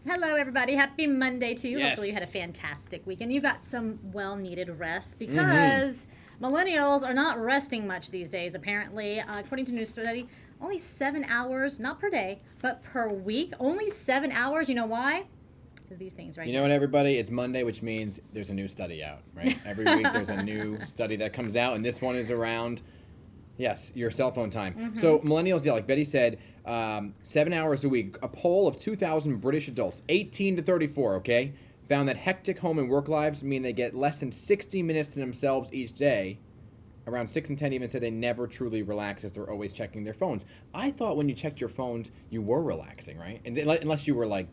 Hello, everybody. Happy Monday to you. Yes. Hopefully you had a fantastic weekend. You got some well-needed rest because millennials are not resting much these days, apparently. According to a new study, only 7 hours, not per day, but per week. Only 7 hours. You know why? Because these things right You know what, everybody? It's Monday, which means there's a new study out, right? Every week there's a new study that comes out, and this one is around, yes, your cell phone time. So millennials, yeah, like Betty said, 7 hours a week. A poll of 2,000 British adults, 18 to 34, okay, found that hectic home and work lives mean they get less than 60 minutes to themselves each day. Around 6 in 10 even said they never truly relax as they're always checking their phones. I thought when you checked your phones, you were relaxing, right? And unless you were like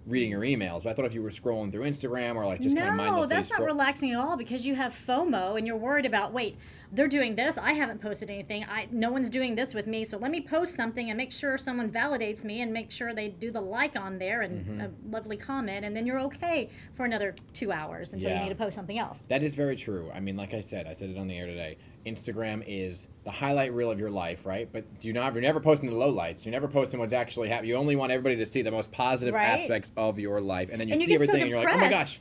reading your emails, but I thought if you were scrolling through Instagram or like just kind of mindlessly. No, that's not relaxing at all because you have FOMO and you're worried about, wait, they're doing this. I haven't posted anything. No one's doing this with me. So let me post something and make sure someone validates me and make sure they do the like on there and a lovely comment. And then you're okay for another 2 hours until you need to post something else. That is very true. I mean, like I said it on the air today. Instagram is the highlight reel of your life, right? But you're never posting the lowlights. You're never posting what's actually happening. You only want everybody to see the most positive aspects of your life. And then you see everything and you're like, oh my gosh.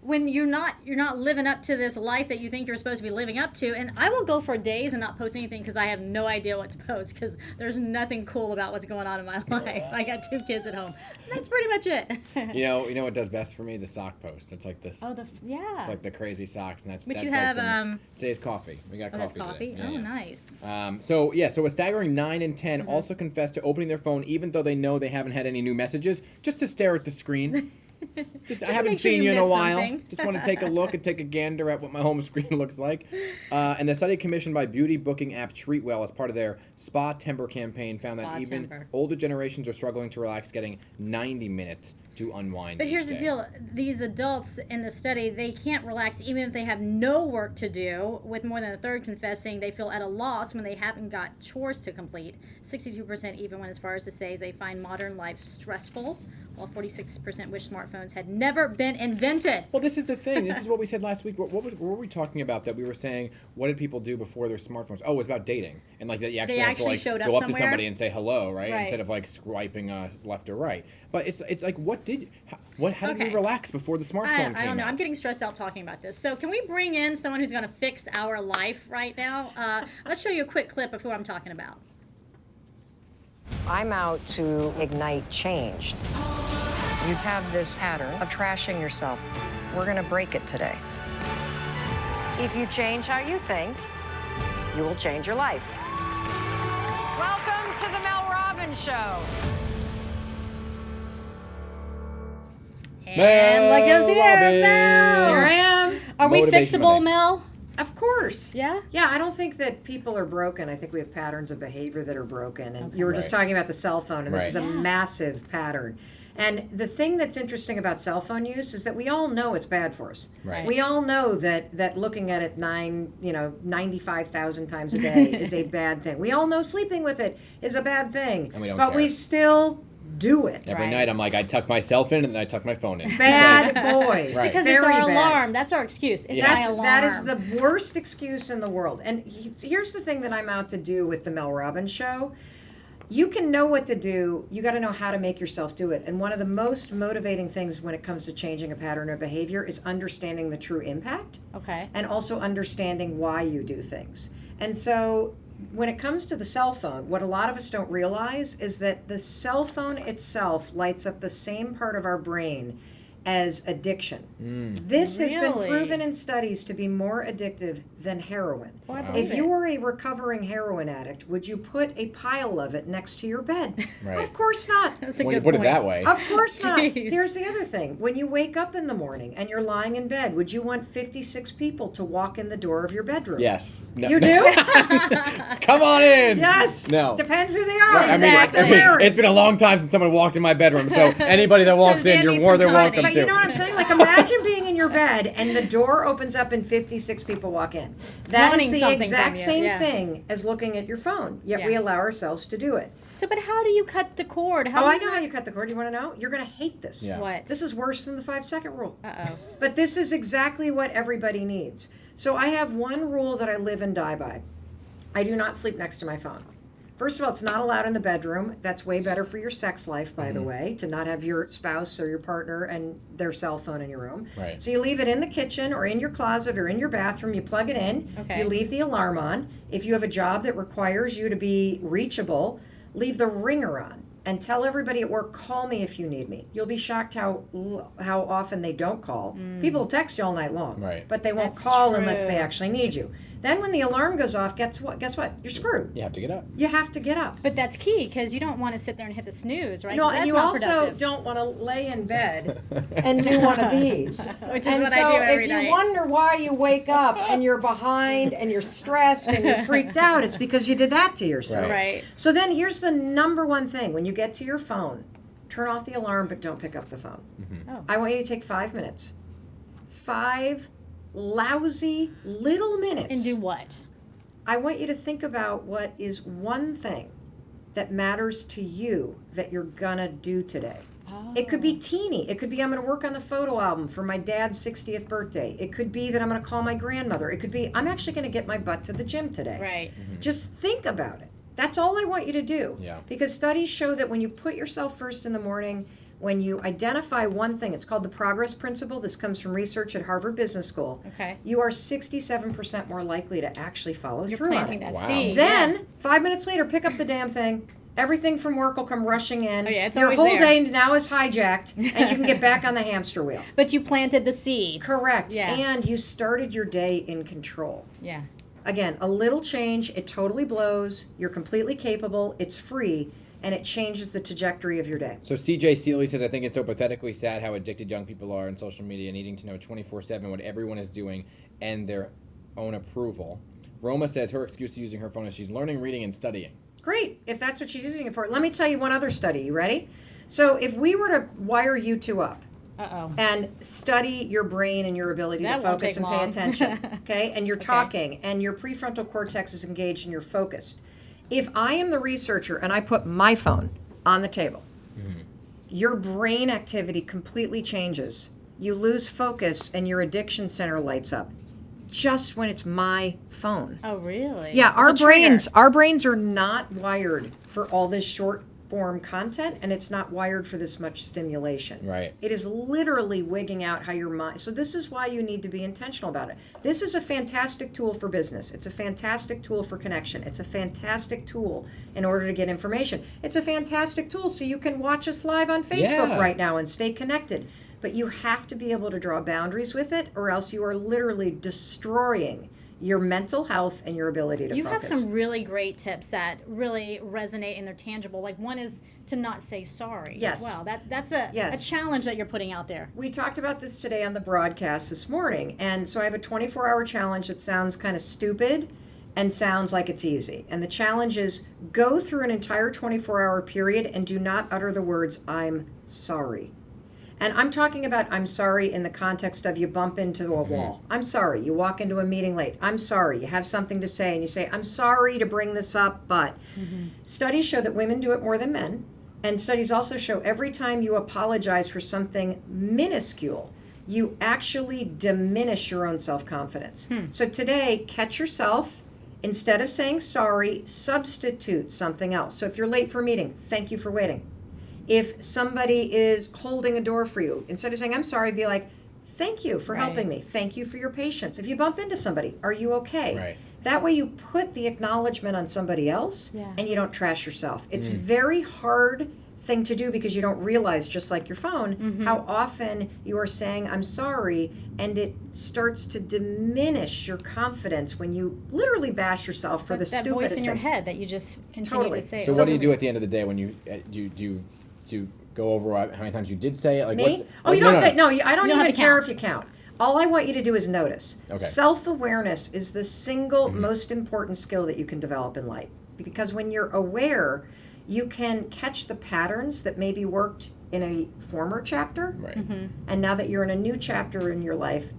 When you're not living up to this life that you think you're supposed to be living up to. And I will go for days and not post anything because I have no idea what to post because there's nothing cool about what's going on in my life. I got 2 kids at home. That's pretty much it. You know what does best for me? The sock post. It's like this. Oh, it's like the crazy socks, and that's. But that's you have like today's coffee. We got coffee. That's coffee. Today. Yeah, nice. So a staggering 9 in 10 also confessed to opening their phone even though they know they haven't had any new messages, just to stare at the screen. I haven't seen you in a while. Just want to take a look and take a gander at what my home screen looks like. And the study commissioned by beauty booking app Treatwell as part of their Spa-Temper campaign found that even older generations are struggling to relax, getting 90 minutes to unwind. But here's the deal. These adults in the study, they can't relax even if they have no work to do, with more than a third confessing they feel at a loss when they haven't got chores to complete. 62% even went as far as to say they find modern life stressful, while 46% wish smartphones had never been invented. Well, this is the thing. This is what we said last week. What were we talking about that we were saying, what did people do before their smartphones? Oh, it was about dating. And like that you actually have to like go up to somebody and say hello, right? Instead of like swiping left or right. But it's like, how did we relax before the smartphone came out? I don't know. I'm getting stressed out talking about this. So can we bring in someone who's going to fix our life right now? Let's show you a quick clip of who I'm talking about. I'm out to ignite change. You have this pattern of trashing yourself. We're going to break it today. If you change how you think, you will change your life. Welcome to the Mel Robbins Show. And look who's here, Mel. Here I am. Are we fixable, Mel? Of course. Yeah? Yeah, I don't think that people are broken. I think we have patterns of behavior that are broken. And you were just talking about the cell phone, and this is a massive pattern. And the thing that's interesting about cell phone use is that we all know it's bad for us. Right. We all know that looking at it 95,000 times a day is a bad thing. We all know sleeping with it is a bad thing. And we don't but care. We still do it. Every night I'm like, I tuck myself in and then I tuck my phone in. Bad boy. Right. Because Very it's our bad. alarm. That's our excuse. It's my alarm. That is the worst excuse in the world. And here's the thing that I'm out to do with the Mel Robbins Show. You can know what to do. You got to know how to make yourself do it. And one of the most motivating things when it comes to changing a pattern of behavior is understanding the true impact. Okay. And also understanding why you do things. And so when it comes to the cell phone, what a lot of us don't realize is that the cell phone itself lights up the same part of our brain as addiction. This has been proven in studies to be more addictive than heroin. Wow. If you were a recovering heroin addict, would you put a pile of it next to your bed? Right. Of course not. That's a When you good put point. it that way. Of course not. Jeez. Here's the other thing. When you wake up in the morning and you're lying in bed, would you want 56 people to walk in the door of your bedroom? Yes. No. You do? Come on in. Yes. No. Depends who they are. Right, What they're wearing. it's been a long time since someone walked in my bedroom, so anybody that walks in, you're more than welcome But to. you know what I'm saying? Like, imagine being in your bed and the door opens up and 56 people walk in. That Wanting is the something exact from you, same yeah. thing as looking at your phone, yet we allow ourselves to do it. So, but how do you cut the cord? I know how you cut the cord. You want to know? You're going to hate this. Yeah. What? This is worse than the 5-second rule. Uh-oh. But this is exactly what everybody needs. So I have one rule that I live and die by. I do not sleep next to my phone. First of all, it's not allowed in the bedroom. That's way better for your sex life, by the way, to not have your spouse or your partner and their cell phone in your room. Right. So you leave it in the kitchen or in your closet or in your bathroom. You plug it in. Okay. You leave the alarm on. If you have a job that requires you to be reachable, leave the ringer on. And tell everybody at work, call me if you need me. You'll be shocked how often they don't call. People will text you all night long, Right. but they won't That's call unless they true. actually actually need you. Then when the alarm goes off, guess what? You're screwed. You have to get up. You have to get up. But that's key because you don't want to sit there and hit the snooze, right? No, 'Cause and that's you not also productive. don't want to lay in bed and do one of these. Which is And what so I do every if night. you wonder why you wake up and you're behind and you're stressed and you're freaked out, it's because you did that to yourself. Right. So then here's the number one thing. When you get to your phone, turn off the alarm, but don't pick up the phone. Oh. I want you to take 5 minutes. 5 lousy little minutes. And do what? I want you to think about what is one thing that matters to you that you're gonna do today. It could be teeny. It could be I'm going to work on the photo album for my dad's 60th birthday. It could be that I'm going to call my grandmother. It could be I'm actually going to get my butt to the gym today. Right. Just think about it. That's all I want you to do. Yeah. Because studies show that when you put yourself first in the morning, when you identify one thing, it's called the progress principle. This comes from research at Harvard Business School. Okay. You are 67% more likely to actually follow You're through on planting it. that Wow. seed. Then, 5 minutes later, pick up the damn thing. Everything from work will come rushing in. Oh, yeah, it's Your always whole there. day now is hijacked, and you can get back on the hamster wheel. But you planted the seed. Correct. Yeah. And you started your day in control. Yeah. Again, a little change, it totally blows. You're completely capable, it's free, and it changes the trajectory of your day. So CJ Seeley says, I think it's so pathetically sad how addicted young people are in social media, needing to know 24/7 what everyone is doing and their own approval. Roma says her excuse to using her phone is she's learning, reading, and studying. Great, if that's what she's using it for. Let me tell you one other study. You ready? So if we were to wire you two up Uh-oh. and study your brain and your ability That to won't focus take and pay long. attention, okay, and you're talking and your prefrontal cortex is engaged and you're focused. If I am the researcher and I put my phone on the table, your brain activity completely changes. You lose focus and your addiction center lights up just when it's my phone. Oh, really? Yeah, It's a trigger. our brains are not wired for all this short form content, and it's not wired for this much stimulation. Right. It is literally wigging out how your mind. So this is why you need to be intentional about it. This is a fantastic tool for business. It's a fantastic tool for connection. It's a fantastic tool in order to get information. It's a fantastic tool so you can watch us live on Facebook Yeah. right now and stay connected. But you have to be able to draw boundaries with it, or else you are literally destroying your mental health and your ability to You focus. have some really great tips that really resonate and they're tangible. Like one is to not say sorry Yes. as well. That's a Yes. challenge that you're putting out there. We talked about this today on the broadcast this morning, and so I have a 24-hour challenge that sounds kind of stupid and sounds like it's easy. And the challenge is go through an entire 24-hour period and do not utter the words, I'm sorry. And I'm talking about I'm sorry in the context of you bump into a wall. I'm sorry. You walk into a meeting late. I'm sorry. You have something to say and you say, I'm sorry to bring this up, but. Studies show that women do it more than men. And studies also show every time you apologize for something minuscule, you actually diminish your own self-confidence. So today, catch yourself. Instead of saying sorry, substitute something else. So if you're late for a meeting, thank you for waiting. If somebody is holding a door for you, instead of saying, I'm sorry, be like, thank you for Right. helping me. Thank you for your patience. If you bump into somebody, are you okay? Right. That way you put the acknowledgement on somebody else Yeah. and you don't trash yourself. It's very hard thing to do because you don't realize, just like your phone, how often you are saying, I'm sorry, and it starts to diminish your confidence when you literally bash yourself for the that stupidest voice in your thing. head that you just continue Totally. to say. So over what do you and do at the end of the day when you do you go over how many times you did say it? Like Me? what's- Oh, you don't have to. No, I don't You don't even have to care count. if you count. All I want you to do is notice. Okay. Self-awareness is the single most important skill that you can develop in life. Because when you're aware, you can catch the patterns that maybe worked in a former chapter. Right. And now that you're in a new chapter in your life,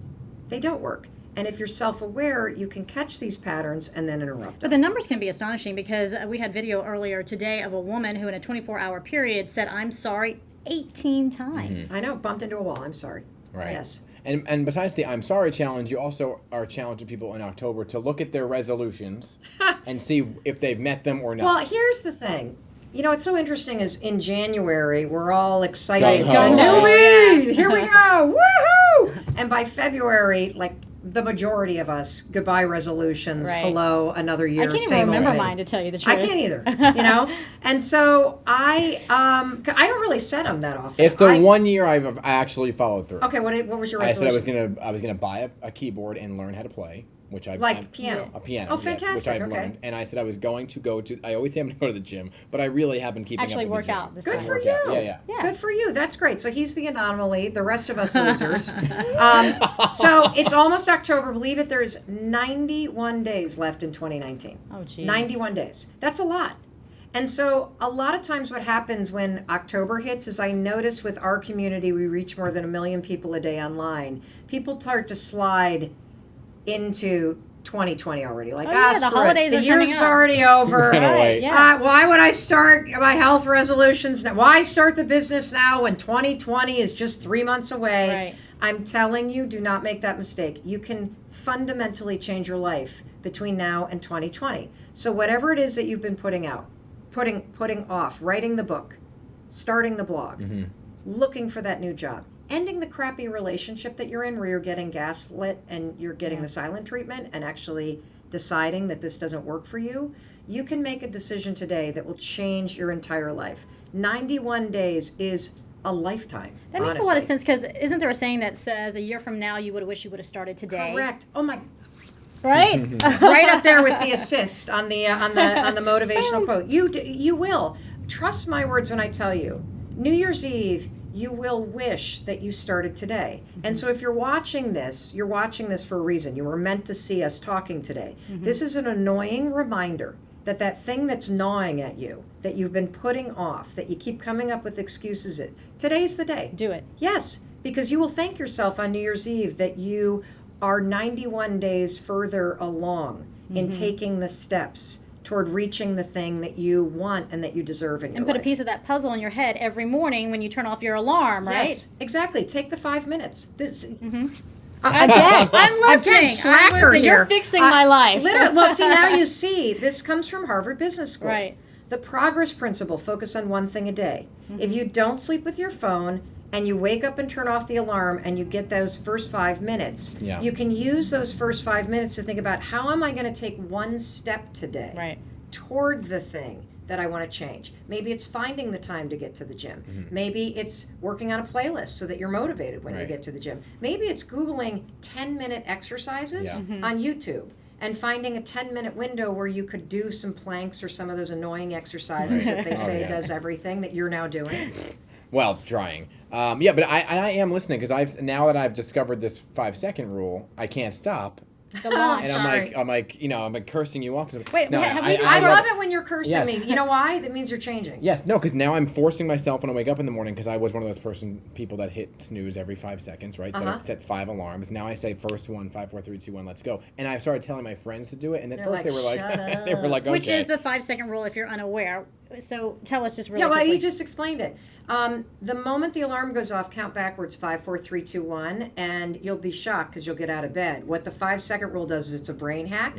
they don't work. And if you're self-aware, you can catch these patterns and then interrupt But them. the numbers can be astonishing because we had video earlier today of a woman who in a 24-hour period said, I'm sorry 18 times. I know, bumped into a wall. I'm sorry. Right. Yes. And besides the I'm sorry challenge, you also are challenging people in October to look at their resolutions and see if they've met them or not. Well, here's the thing. You know, what's so interesting is in January, we're all excited. Gung-ho. New me! Here we go! Woohoo! And by February, like, the majority of us, goodbye resolutions, Right. hello, another year, I can't same even remember old me. mine, to tell you the truth. I can't either, you know? And so I don't really set them that often. It's the 1 year I actually followed through. Okay, what was your I said resolution? I was gonna buy a keyboard and learn how to play, which I've Like piano. A piano. Oh, yes, fantastic, which I've okay. learned. And I said I was going to go to. I always say I'm going to go to the gym, but I really have been keeping Actually up with work the gym. out this Good time. for Work you. out. Yeah. Yeah. Good for you. That's great. So he's the anomaly. The rest of us losers. So it's almost October. Believe it, there's 91 days left in 2019. Oh, geez. 91 days. That's a lot. And so a lot of times what happens when October hits is I notice with our community, we reach more than 1 million people a day online. People start to slide into 2020 already. Like, yeah, the screw it. holidays The are year's coming up. already over. Right away. Yeah. Why would I start my health resolutions now? Why start the business now when 2020 is just 3 months away? Right. I'm telling you, do not make that mistake. You can fundamentally change your life between now and 2020. So whatever it is that you've been putting out, putting off, writing the book, starting the blog, looking for that new job, ending the crappy relationship that you're in where you're getting gaslit and you're getting the silent treatment and actually deciding that this doesn't work for you, you can make a decision today that will change your entire life. 91 days is a lifetime. That makes a lot of honestly. sense, because isn't there a saying that says a year from now you would wish you would have started today? Correct. Oh my, Right? right up there with the assist on the motivational quote. You will. Trust my words when I tell you. New Year's Eve, you will wish that you started today. And so if you're watching this for a reason. You were meant to see us talking today. This is an annoying reminder that thing that's gnawing at you, that you've been putting off, that you keep coming up with excuses, today's the day. Do it. Yes, because you will thank yourself on New Year's Eve that you are 91 days further along in taking the steps toward reaching the thing that you want and that you deserve in your And put life. a piece of that puzzle in your head every morning when you turn off your alarm, right? Yes, exactly. Take the 5 minutes. This again. I'm listening. Again, slacker I'm listening. here. You're fixing my life. Literally, well, see, now you see, this comes from Harvard Business School. Right. The progress principle, focus on one thing a day. If you don't sleep with your phone and you wake up and turn off the alarm and you get those first 5 minutes, Yeah. you can use those first 5 minutes to think about how am I going to take one step today Right. toward the thing that I want to change. Maybe it's finding the time to get to the gym. Maybe it's working on a playlist so that you're motivated when you Right. get to the gym. Maybe it's Googling 10-minute exercises Yeah. on YouTube and finding a 10-minute window where you could do some planks or some of those annoying exercises that they say yeah. does everything that you're now doing. Well, trying. Yeah, but I am listening because now that I've discovered this 5-second rule, I can't stop. The launch. And Sorry. I'm like cursing you off. Wait, no, have we I discovered- love it when you're cursing Yes. me. You know why? That means you're changing. Yes, no, because now I'm forcing myself when I wake up in the morning because I was one of those people that hit snooze every 5 seconds, right? So I set 5 alarms. Now I say first one, 5, 4, 3, 2, 1, let's go. And I started telling my friends to do it, and at They're first like, they were like, "Shut they were like, okay. Which is the 5-second rule if you're unaware. So tell us just really Yeah, well, quickly. he just explained it. The moment the alarm goes off, count backwards 5, 4, 3, 2, 1, and you'll be shocked because you'll get out of bed. What the 5-second rule does is it's a brain hack.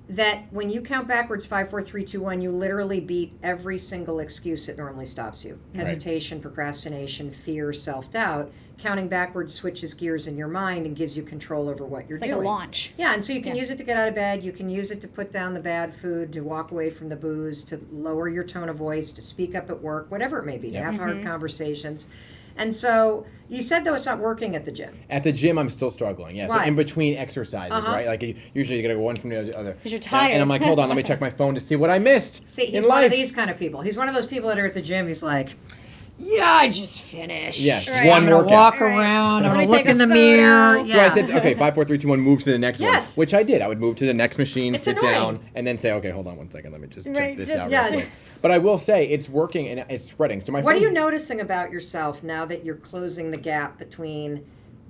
That when you count backwards 5, 4, 3, 2, 1, you literally beat every single excuse that normally stops you. Hesitation, procrastination, fear, self-doubt. Counting backwards switches gears in your mind and gives you control over what you're It's like doing. a launch. Yeah, and so you can use it to get out of bed. You can use it to put down the bad food, to walk away from the booze, to lower your tone of voice, to speak up at work, whatever it may be, to have hard conversations. And so you said, though, it's not working at the gym. At the gym, I'm still struggling. Yeah, so Why? in between exercises, right? Like usually you gotta go one from the other. 'Cause you're tired. And I'm like, hold on, let me check my phone to see what I missed. See, he's in one life. of these kind of people. He's one of those people that are at the gym. He's like, yeah, I just finished. Yeah, Right. one I'm gonna workout. walk Right. around. Let I'm me gonna look take a in the photo. mirror. So Yeah. I said, okay, 5, 4, 3, 2, 1, move to the next Yes. one, which I did. I would move to the next machine, It's sit annoying. down, and then say, okay, hold on one second, let me just check Right, this just- out yes. real quick. But I will say, it's working and it's spreading. So my What are friends, you noticing about yourself now that you're closing the gap between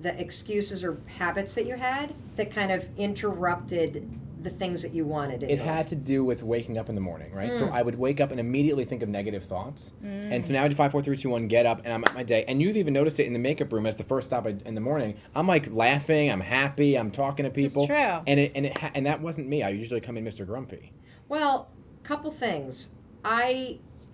the excuses or habits that you had that kind of interrupted the things that you wanted in It your had life? to do with waking up in the morning, right? So I would wake up and immediately think of negative thoughts. And so now I do 5, 4, 3, 2, 1, get up, and I'm at my day. And you've even noticed it in the makeup room as the first stop in the morning. I'm like laughing, I'm happy, I'm talking to people. This is true. And that wasn't me. I usually come in Mr. Grumpy. Well, couple things.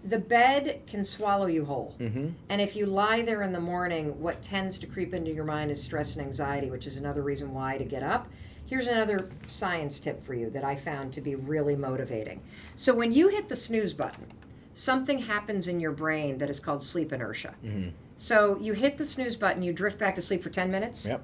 The bed can swallow you whole. And if you lie there in the morning, what tends to creep into your mind is stress and anxiety, which is another reason why to get up. Here's another science tip for you that I found to be really motivating. So when you hit the snooze button, something happens in your brain that is called sleep inertia. So you hit the snooze button, you drift back to sleep for 10 minutes. Yep.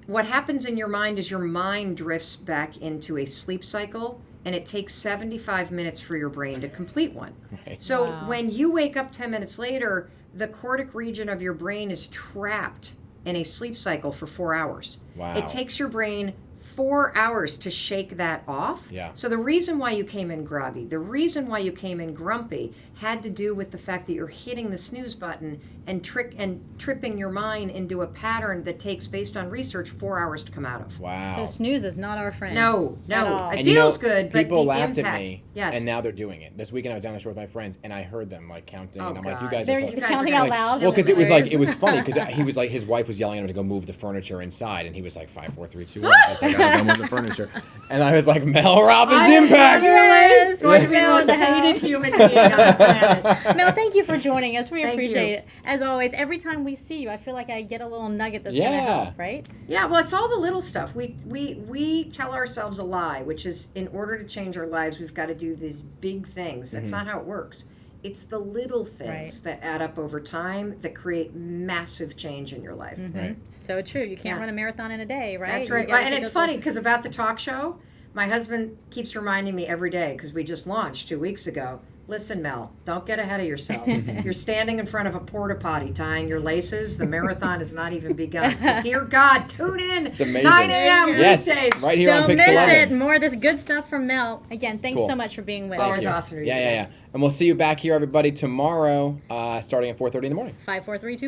What happens in your mind is your mind drifts back into a sleep cycle, and it takes 75 minutes for your brain to complete one. Right. So Wow. when you wake up 10 minutes later, the cortic region of your brain is trapped in a sleep cycle for 4 hours. Wow. It takes your brain 4 hours to shake that off. Yeah. So the reason why you came in groggy, the reason why you came in grumpy had to do with the fact that you're hitting the snooze button and tripping your mind into a pattern that takes, based on research, 4 hours to come out of. Wow. So snooze is not our friend. No, At all. it And feels good, but people the laughed impact. at me, Yes. and now they're doing it. This weekend I was down the shore with my friends, and I heard them like counting, Oh, and I'm like, "You God. guys They're are fucking." guys counting are out like- loud. Well, because it was like, Hilarious. it was funny because he was like, his wife was yelling at him to go move the furniture inside, and he was like 5, 4, 3, 2, 1. I was like, I gotta go move the furniture, and I was like, Mel Robbins impact. Yes. Going to be the Mel, most hated human being on the planet. Mel, thank you for joining us. We Thank appreciate you. it. As always, every time we see you, I feel like I get a little nugget that's going to Yeah. help, right? Yeah, well, it's all the little stuff. We tell ourselves a lie, which is in order to change our lives, we've got to do these big things. That's not how it works. It's the little things that add up over time that create massive change in your life. Right. So true. You can't Yeah. run a marathon in a day, right? That's You right. gotta And take it's a- funny because about the talk show, my husband keeps reminding me every day because we just launched 2 weeks ago. Listen, Mel, don't get ahead of yourselves. You're standing in front of a porta potty tying your laces. The marathon has not even begun. So, dear God, tune in. It's amazing. 9 a.m. Yes, weekdays. right here on Don't miss PIX11. it. More of this good stuff from Mel. Again, thanks Cool. so much for being with Always us. awesome to be Yeah, with yeah, you yeah. guys. And we'll see you back here, everybody, tomorrow, starting at 4:30 in the morning. 5, 4, 3, 2.